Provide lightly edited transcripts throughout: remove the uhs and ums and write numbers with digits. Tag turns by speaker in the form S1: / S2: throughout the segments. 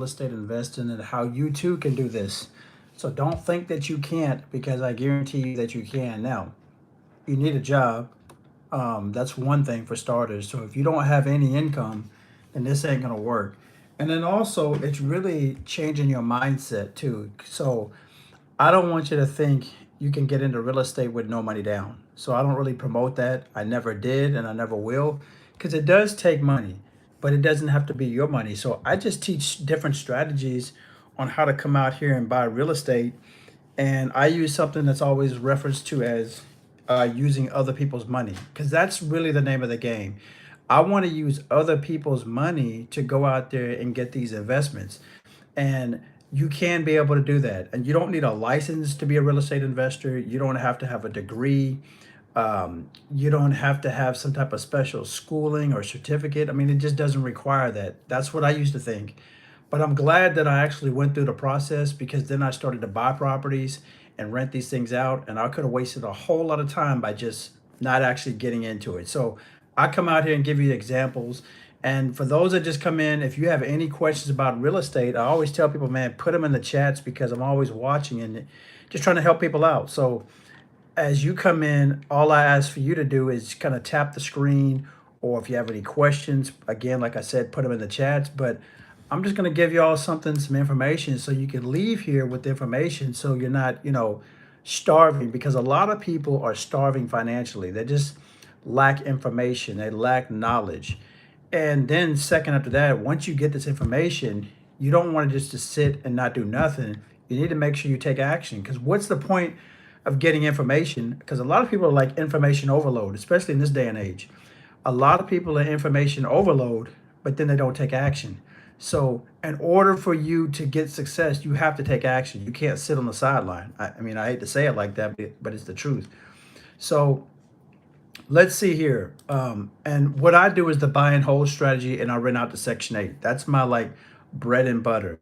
S1: estate investing and how you too can do this. So don't think that you can't, because I guarantee you that you can. Now, you need a job. That's one thing for starters. So if you don't have any income, then this ain't gonna work. And then also, it's really changing your mindset too. So I don't want you to think you can get into real estate with no money down. So I don't really promote that. I never did and I never will, because it does take money, but it doesn't have to be your money. So I just teach different strategies on how to come out here and buy real estate. And I use something that's always referenced to as using other people's money, because that's really the name of the game. I want to use other people's money to go out there and get these investments. And you can be able to do that. And you don't need a license to be a real estate investor. You don't have to have a degree. You don't have to have some type of special schooling or certificate. I mean, it just doesn't require that. That's what I used to think. But I'm glad that I actually went through the process, because then I started to buy properties and rent these things out. And I could have wasted a whole lot of time by just not actually getting into it. So I come out here and give you examples. And for those that just come in, if you have any questions about real estate, I always tell people, man, put them in the chats, because I'm always watching and just trying to help people out. So as you come in, all I ask for you to do is kind of tap the screen, or if you have any questions, again, like I said, put them in the chats. But I'm just going to give you all something, some information, so you can leave here with the information, so you're not, starving, because a lot of people are starving financially. They just lack information, they lack knowledge. And then second after that, once you get this information, you don't want to just to sit and not do nothing. You need to make sure you take action, because what's the point of getting information? Because a lot of people are like information overload, especially in this day and age. A lot of people are information overload, but then they don't take action. So in order for you to get success, you have to take action. You can't sit on the sideline. I mean, I hate to say it like that, but it's the truth. So let's see here. And what I do is the buy and hold strategy, and I rent out to Section 8. That's my like bread and butter.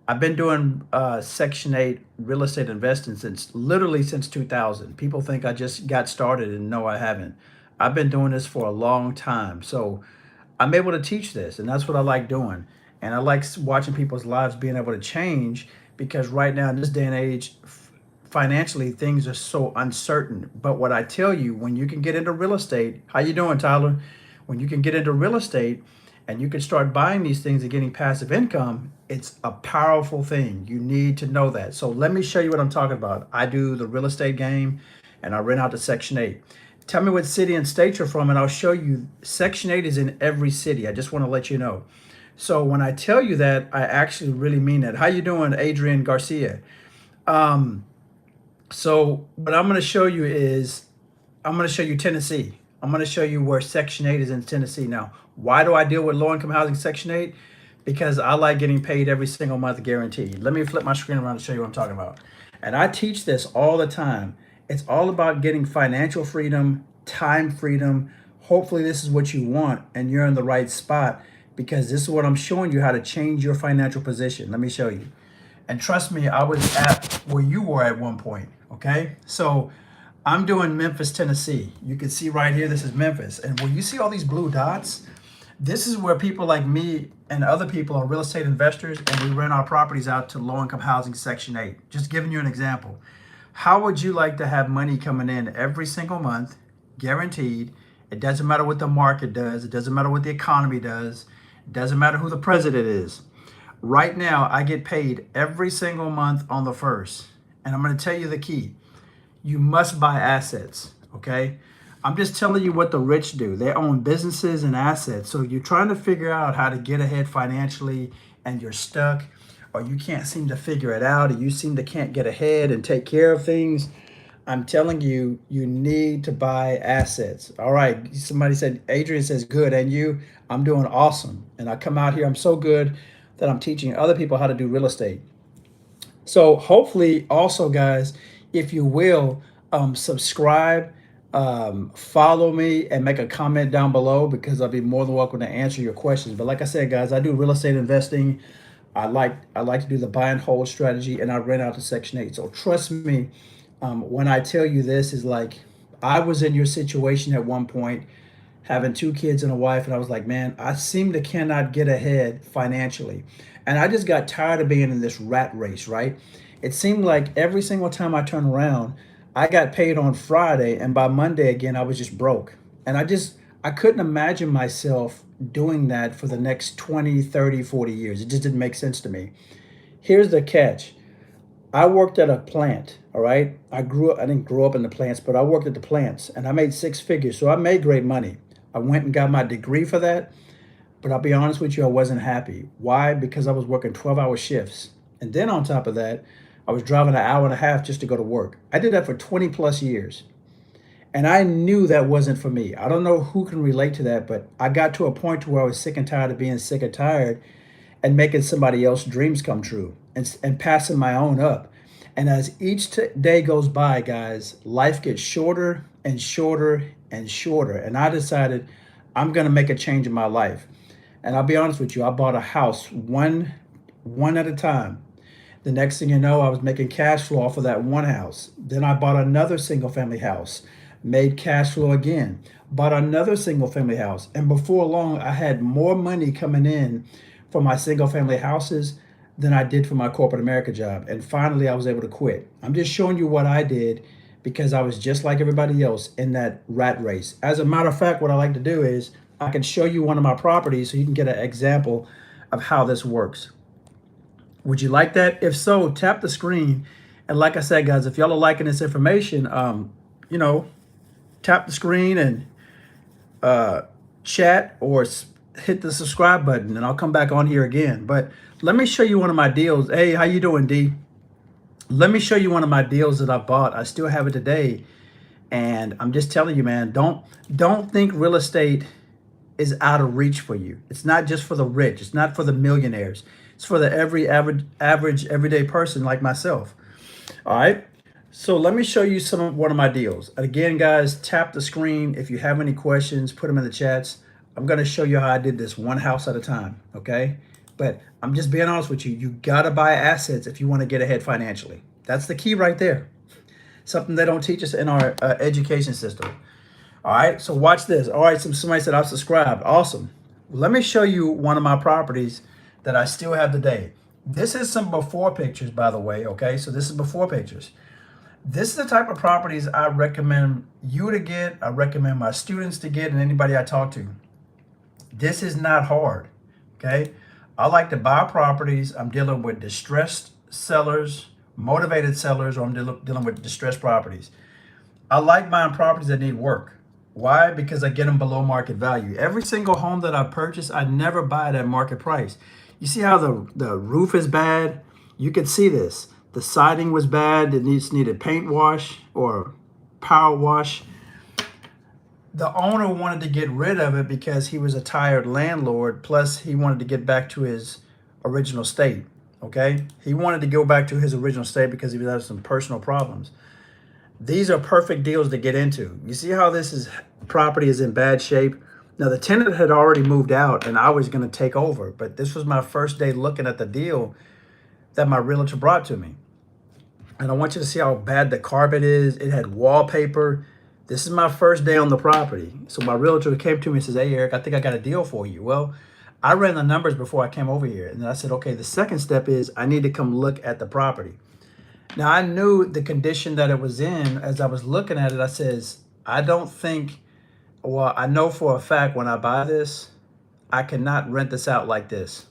S1: I've been doing Section 8 real estate investing since 2000. People think I just got started, and no, I haven't. I've been doing this for a long time. So I'm able to teach this, and that's what I like doing. And I like watching people's lives being able to change, because right now in this day and age, financially things are so uncertain. But what I tell you, when you can get into real estate, how you doing, Tyler? When you can get into real estate and you can start buying these things and getting passive income, it's a powerful thing. You need to know that. So let me show you what I'm talking about. I do the real estate game, and I rent out to Section 8. Tell me what city and state you're from, and I'll show you. Section 8 is in every city. I just want to let you know. So when I tell you that, I actually really mean that. How you doing, Adrian Garcia? So what I'm going to show you is, I'm going to show you Tennessee. I'm going to show you where Section 8 is in Tennessee. Now, why do I deal with low income housing Section 8? Because I like getting paid every single month guaranteed. Let me flip my screen around to show you what I'm talking about. And I teach this all the time. It's all about getting financial freedom, time freedom. Hopefully this is what you want and you're in the right spot, because this is what I'm showing you, how to change your financial position. Let me show you. And trust me, I was at where you were at one point, okay? So I'm doing Memphis, Tennessee. You can see right here, this is Memphis. And when you see all these blue dots, this is where people like me and other people are real estate investors, and we rent our properties out to low-income housing Section 8. Just giving you an example. How would you like to have money coming in every single month, guaranteed? It doesn't matter what the market does. It doesn't matter what the economy does. It doesn't matter who the president is. Right now, I get paid every single month on the first. And I'm going to tell you the key. You must buy assets, okay? I'm just telling you what the rich do. They own businesses and assets. So you're trying to figure out how to get ahead financially, and you're stuck, or you can't seem to figure it out, or you seem to can't get ahead and take care of things. I'm telling you, you need to buy assets. All right. Somebody said, Adrian says, good. And you, I'm doing awesome. And I come out here, I'm so good that I'm teaching other people how to do real estate. So hopefully also, guys, if you will, subscribe, follow me, and make a comment down below, because I'll be more than welcome to answer your questions. But like I said, guys, I do real estate investing. I like to do the buy and hold strategy, and I rent out to Section 8. So trust me, when I tell you this, is like, I was in your situation at one point, having two kids and a wife, and I was like, man, I seem to cannot get ahead financially. And I just got tired of being in this rat race, right? It seemed like every single time I turned around, I got paid on Friday, and by Monday again, I was just broke. And I couldn't imagine myself doing that for the next 20, 30, 40 years. It just didn't make sense to me. Here's the catch. I worked at a plant, all right? I didn't grow up in the plants, but I worked at the plants and I made six figures. So I made great money. I went and got my degree for that. But I'll be honest with you, I wasn't happy. Why? Because I was working 12-hour shifts. And then on top of that, I was driving an hour and a half just to go to work. I did that for 20 plus years. And I knew that wasn't for me. I don't know who can relate to that, but I got to a point to where I was sick and tired of being sick and tired and making somebody else's dreams come true and passing my own up. And as each day goes by, guys, life gets shorter and shorter and shorter. And I decided I'm going to make a change in my life. And I'll be honest with you, I bought a house one at a time. The next thing you know, I was making cash flow off of that one house. Then I bought another single family house, made cash flow again, bought another single family house. And before long, I had more money coming in for my single family houses than I did for my corporate America job. And finally, I was able to quit. I'm just showing you what I did because I was just like everybody else in that rat race. As a matter of fact, what I like to do is I can show you one of my properties so you can get an example of how this works. Would you like that? If so, tap the screen. And like I said, guys, if y'all are liking this information, you know, tap the screen and chat or hit the subscribe button, and I'll come back on here again. But let me show you one of my deals. Hey, how you doing, D? Let me show you one of my deals that I bought. I still have it today. And I'm just telling you, man, don't think real estate is out of reach for you. It's not just for the rich. It's not for the millionaires. It's for the average everyday person like myself. All right. So let me show you one of my deals. Again, guys, tap the screen. If you have any questions, put them in the chats. I'm going to show you how I did this one house at a time. Okay. But I'm just being honest with you. You got to buy assets if you want to get ahead financially. That's the key right there. Something they don't teach us in our education system. All right, so watch this. All right, somebody said I've subscribed. Awesome. Let me show you one of my properties that I still have today. This is some before pictures, by the way, okay? So this is before pictures. This is the type of properties I recommend you to get, I recommend my students to get, and anybody I talk to. This is not hard, okay? I like to buy properties. I'm dealing with distressed sellers, motivated sellers, or I'm dealing with distressed properties. I like buying properties that need work. Why? Because I get them below market value. Every single home that I purchase, I never buy it at market price. You see how the roof is bad? You can see this. The siding was bad. It needed paint wash or power wash. The owner wanted to get rid of it because he was a tired landlord. Plus, he wanted to get back to his original state. Okay? He wanted to go back to his original state because he was having some personal problems. These are perfect deals to get into. You see how property is in bad shape? Now, the tenant had already moved out and I was going to take over, but this was my first day looking at the deal that my realtor brought to me. And I want you to see how bad the carpet is. It had wallpaper. This is my first day on the property. So my realtor came to me and says, hey, Eric, I think I got a deal for you. Well, I ran the numbers before I came over here. And then I said, okay, the second step is I need to come look at the property. Now, I knew the condition that it was in. As I was looking at it, I says, I know for a fact when I buy this, I cannot rent this out like this.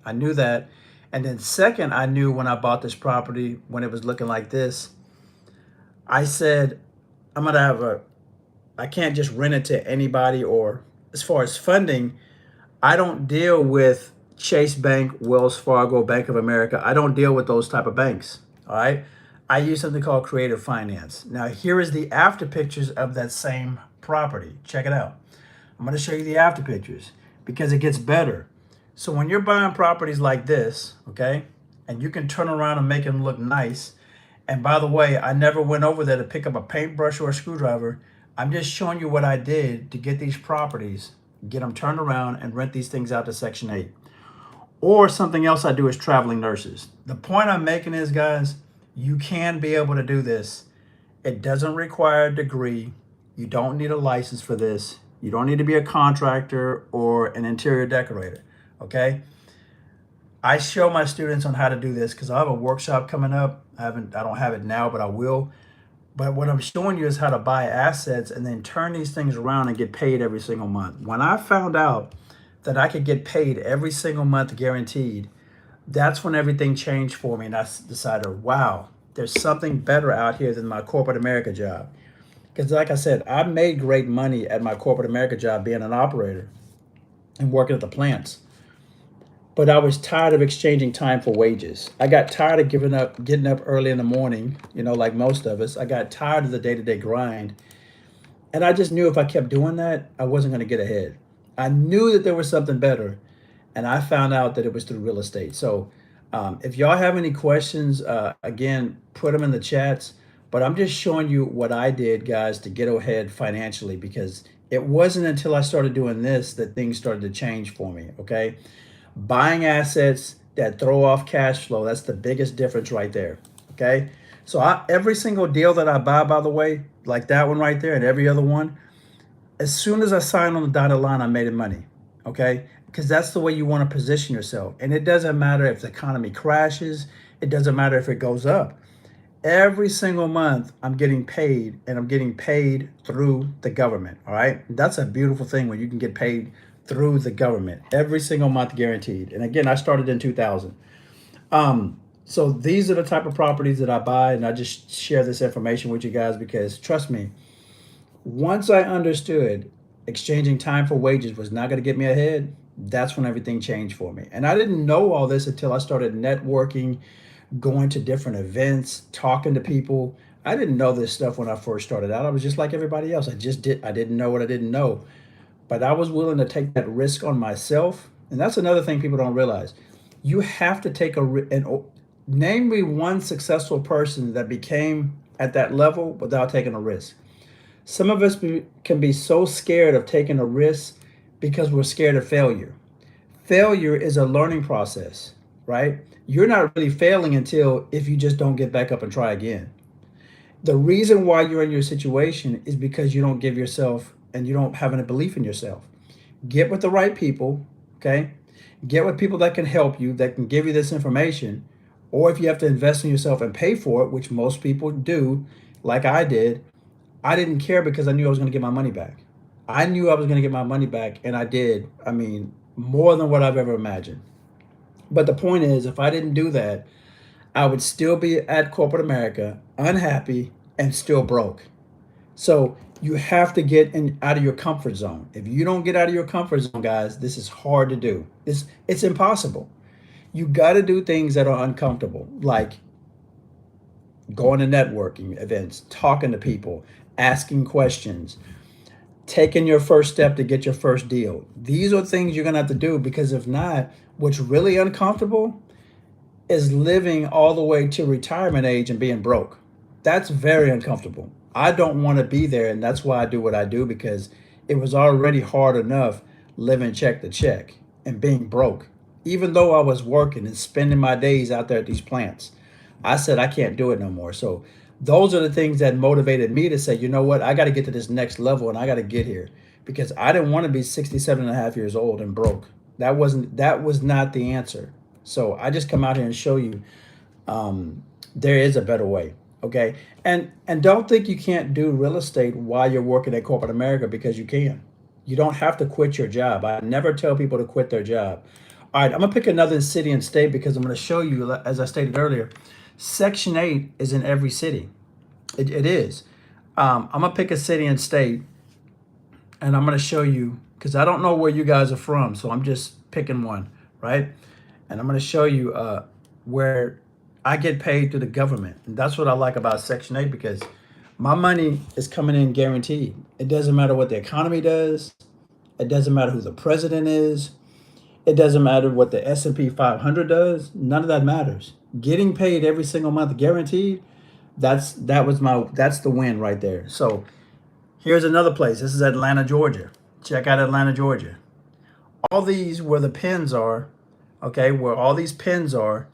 S1: I knew that. And then second, I knew when I bought this property, when it was looking like this, I said, I can't just rent it to anybody, or as far as funding, I don't deal with Chase Bank, Wells Fargo, Bank of America. I don't deal with those type of banks. All right. I use something called Creative Finance. Now, here is the after pictures of that same property. Check it out. I'm going to show you the after pictures because it gets better. So when you're buying properties like this, okay, and you can turn around and make them look nice. And by the way, I never went over there to pick up a paintbrush or a screwdriver. I'm just showing you what I did to get these properties, get them turned around and rent these things out to Section 8. Or something else I do is traveling nurses. The point I'm making is, guys, you can be able to do this. It doesn't require a degree. You don't need a license for this. You don't need to be a contractor or an interior decorator, okay? I show my students on how to do this because I have a workshop coming up. I don't have it now, but I will. But what I'm showing you is how to buy assets and then turn these things around and get paid every single month. When I found out that I could get paid every single month guaranteed, that's when everything changed for me. And I decided, wow, there's something better out here than my corporate America job. Because, like I said, I made great money at my corporate America job being an operator and working at the plants. But I was tired of exchanging time for wages. I got tired of getting up early in the morning, like most of us. I got tired of the day to day grind. And I just knew if I kept doing that, I wasn't going to get ahead. I knew that there was something better. And I found out that it was through real estate. So if y'all have any questions, again, put them in the chats. But I'm just showing you what I did, guys, to get ahead financially, because it wasn't until I started doing this that things started to change for me. Okay. Buying assets that throw off cash flow, that's the biggest difference right there. Okay. So every single deal that I buy, by the way, like that one right there and every other one, as soon as I signed on the dotted line, I made money. Okay. Because that's the way you want to position yourself. And it doesn't matter if the economy crashes, it doesn't matter if it goes up. Every single month, I'm getting paid, and I'm getting paid through the government. All right. That's a beautiful thing when you can get paid through the government every single month guaranteed. And again, I started in 2000. So these are the type of properties that I buy, and I just share this information with you guys because trust me, once I understood exchanging time for wages was not going to get me ahead, that's when everything changed for me. And I didn't know all this until I started networking, going to different events, talking to people. I didn't know this stuff when I first started out. I was just like everybody else. I didn't know what I didn't know. But I was willing to take that risk on myself. And that's another thing people don't realize. You have to take name me one successful person that became at that level without taking a risk. Some of us can be so scared of taking a risk because we're scared of failure. Failure is a learning process, right? You're not really failing until if you just don't get back up and try again. The reason why you're in your situation is because you don't give yourself and you don't have any belief in yourself. Get with the right people, okay? Get with people that can help you, that can give you this information. Or if you have to invest in yourself and pay for it, which most people do, like I did, I didn't care because I knew I was going to get my money back. I knew I was going to get my money back, and I did. I mean, more than what I've ever imagined. But the point is, if I didn't do that, I would still be at corporate America, unhappy, and still broke. So you have to get out of your comfort zone. If you don't get out of your comfort zone, guys, this is hard to do. It's impossible. You got to do things that are uncomfortable, like going to networking events, talking to people, asking questions, taking your first step to get your first deal. These are things you're going to have to do, because if not, what's really uncomfortable is living all the way to retirement age and being broke. That's very uncomfortable. I don't want to be there, and that's why I do what I do, because it was already hard enough living check to check and being broke. Even though I was working and spending my days out there at these plants, I said I can't do it no more. So those are the things that motivated me to say, you know what, I got to get to this next level, and I got to get here, because I didn't want to be 67 and a half years old and broke. That was not the answer. So I just come out here and show you there is a better way. Okay. And don't think you can't do real estate while you're working at corporate America, because you can. You don't have to quit your job. I never tell people to quit their job. All right, I'm gonna pick another city and state, because I'm gonna show you, as I stated earlier, Section 8 is in every city. It is. I'm gonna pick a city and state, and I'm gonna show you, because I don't know where you guys are from, so I'm just picking one, right? And I'm gonna show you where I get paid through the government. And that's what I like about Section 8, because my money is coming in guaranteed. It doesn't matter what the economy does. It doesn't matter who the president is. It doesn't matter what the S&P 500 does. None of that matters. Getting paid every single month guaranteed, that's the win right there. So here's another place. This is Atlanta, Georgia. Check out Atlanta, Georgia. All these where the pins are, okay, where all these pins are,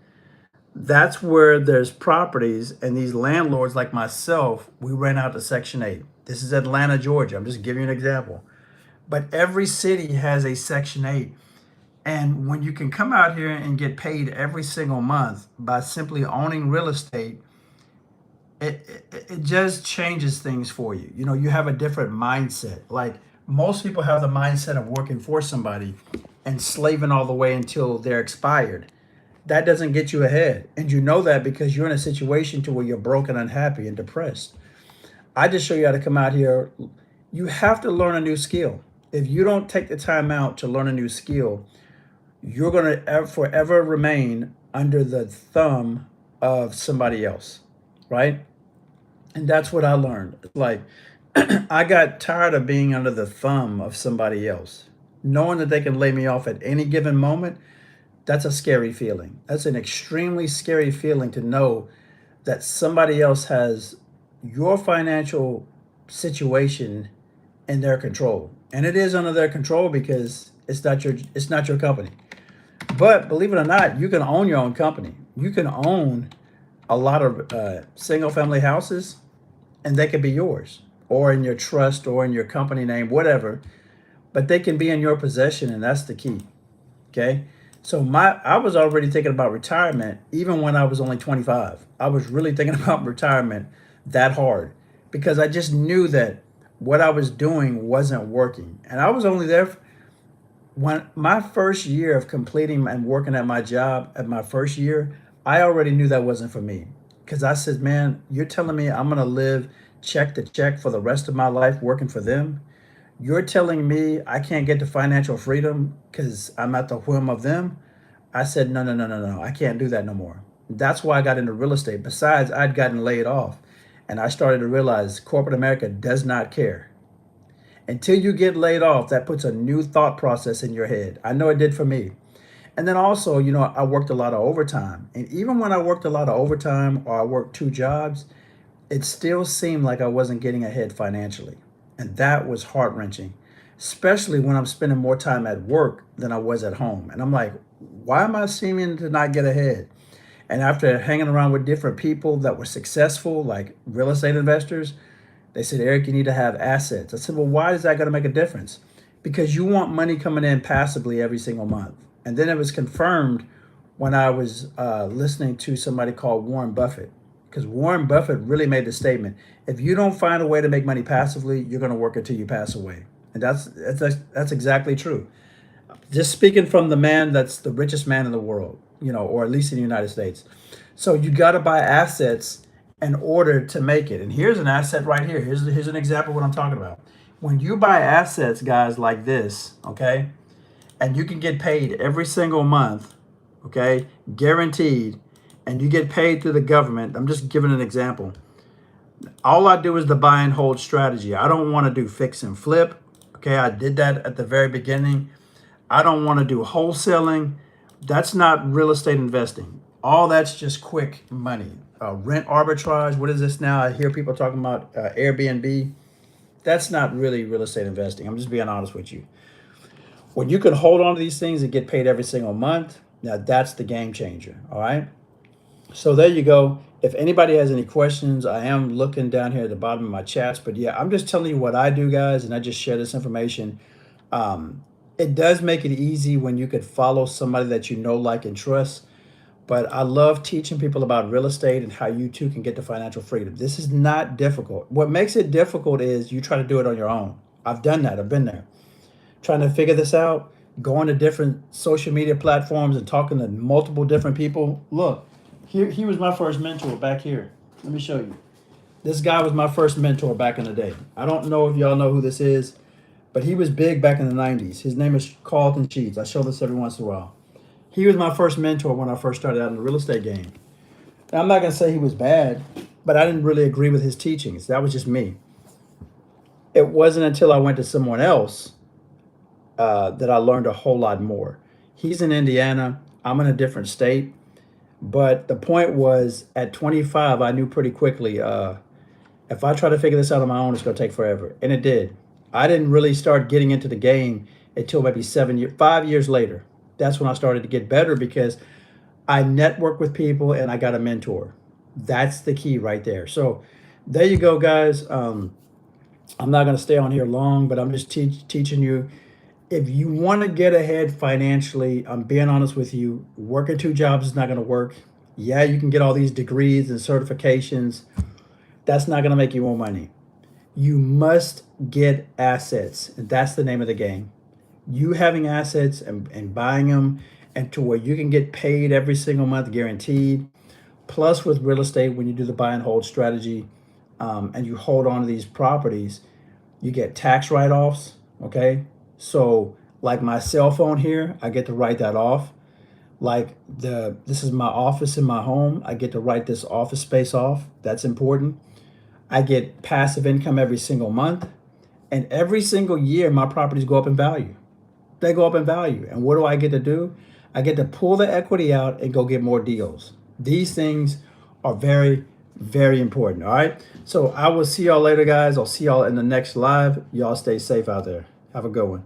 S1: that's where there's properties, and these landlords like myself, we rent out to Section 8. This is Atlanta, Georgia. I'm just giving you an example. But every city has a Section 8. And when you can come out here and get paid every single month by simply owning real estate, it just changes things for you. You know, you have a different mindset. Like most people have the mindset of working for somebody and slaving all the way until they're expired. That doesn't get you ahead. And you know that because you're in a situation to where you're broken, unhappy, and depressed. I just show you how to come out here. You have to learn a new skill. If you don't take the time out to learn a new skill, you're going to forever remain under the thumb of somebody else, right? And that's what I learned. Like, I got tired of being under the thumb of somebody else. Knowing that they can lay me off at any given moment, that's a scary feeling. That's an extremely scary feeling to know that somebody else has your financial situation in their control. And it is under their control because it's not your company. But believe it or not, you can own your own company. You can own a lot of single family houses and they could be yours or in your trust or in your company name, whatever, but they can be in your possession, and that's the key. Okay. So I was already thinking about retirement even when I was only 25. I was really thinking about retirement that hard because I just knew that what I was doing wasn't working. And I was only there when my first year of completing and working at my job at my first year, I already knew that wasn't for me. Because I said, man, you're telling me I'm going to live check to check for the rest of my life working for them? You're telling me I can't get to financial freedom because I'm at the whim of them? I said, no, no, no, no, no. I can't do that no more. That's why I got into real estate. Besides, I'd gotten laid off. And I started to realize corporate America does not care. Until you get laid off, that puts a new thought process in your head. I know it did for me. And then also, I worked a lot of overtime. And even when I worked a lot of overtime or I worked two jobs, it still seemed like I wasn't getting ahead financially. And that was heart wrenching, especially when I'm spending more time at work than I was at home. And I'm like, why am I seeming to not get ahead? And after hanging around with different people that were successful, like real estate investors, they said, Eric, you need to have assets. I said, well, why is that going to make a difference? Because you want money coming in passively every single month. And then it was confirmed when I was listening to somebody called Warren Buffett, because Warren Buffett really made the statement: if you don't find a way to make money passively, you're going to work until you pass away. And that's exactly true. Just speaking from the man that's the richest man in the world, or at least in the United States. So you got to buy assets in order to make it. And here's an asset right here. Here's an example of what I'm talking about. When you buy assets, guys, like this, okay, and you can get paid every single month, okay, guaranteed, and you get paid through the government. I'm just giving an example. All I do is the buy and hold strategy. I don't want to do fix and flip. Okay, I did that at the very beginning. I don't want to do wholesaling. That's not real estate investing. All that's just quick money. Rent arbitrage. What is this now? I hear people talking about Airbnb. That's not really real estate investing. I'm just being honest with you. When you can hold on to these things and get paid every single month, now that's the game changer. All right. So there you go. If anybody has any questions, I am looking down here at the bottom of my chats. But yeah, I'm just telling you what I do, guys, and I just share this information. It does make it easy when you could follow somebody that you know, like, and trust. But I love teaching people about real estate and how you too can get to financial freedom. This is not difficult. What makes it difficult is you try to do it on your own. I've done that. I've been there. Trying to figure this out, going to different social media platforms and talking to multiple different people. Look, here he was my first mentor back here. Let me show you. This guy was my first mentor back in the day. I don't know if y'all know who this is, but he was big back in the 90s. His name is Carlton Sheets. I show this every once in a while. He was my first mentor when I first started out in the real estate game. Now, I'm not going to say he was bad, but I didn't really agree with his teachings. That was just me. It wasn't until I went to someone else that I learned a whole lot more. He's in Indiana. I'm in a different state. But the point was, at 25, I knew pretty quickly, if I try to figure this out on my own, it's going to take forever. And it did. I didn't really start getting into the game until maybe 5 years later. That's when I started to get better because I networked with people and I got a mentor. That's the key right there. So there you go, guys. I'm not going to stay on here long, but I'm just teaching you. if you want to get ahead financially, I'm being honest with you, working two jobs is not going to work. Yeah, you can get all these degrees and certifications. That's not going to make you more money. You must get assets, and that's the name of the game. You having assets and buying them, and to where you can get paid every single month guaranteed. Plus, with real estate, when you do the buy and hold strategy, and you hold on to these properties, you get tax write-offs. Okay, so like my cell phone here, I get to write that off. Like this is my office in my home, I get to write this office space off. That's important. I get passive income every single month, and every single year my properties go up in value. They go up in value, and what do I get to do? I get to pull the equity out and go get more deals. These things are very, very important. All right, so I will see y'all later, guys. I'll see y'all in the next live. Y'all stay safe out there. Have a good one.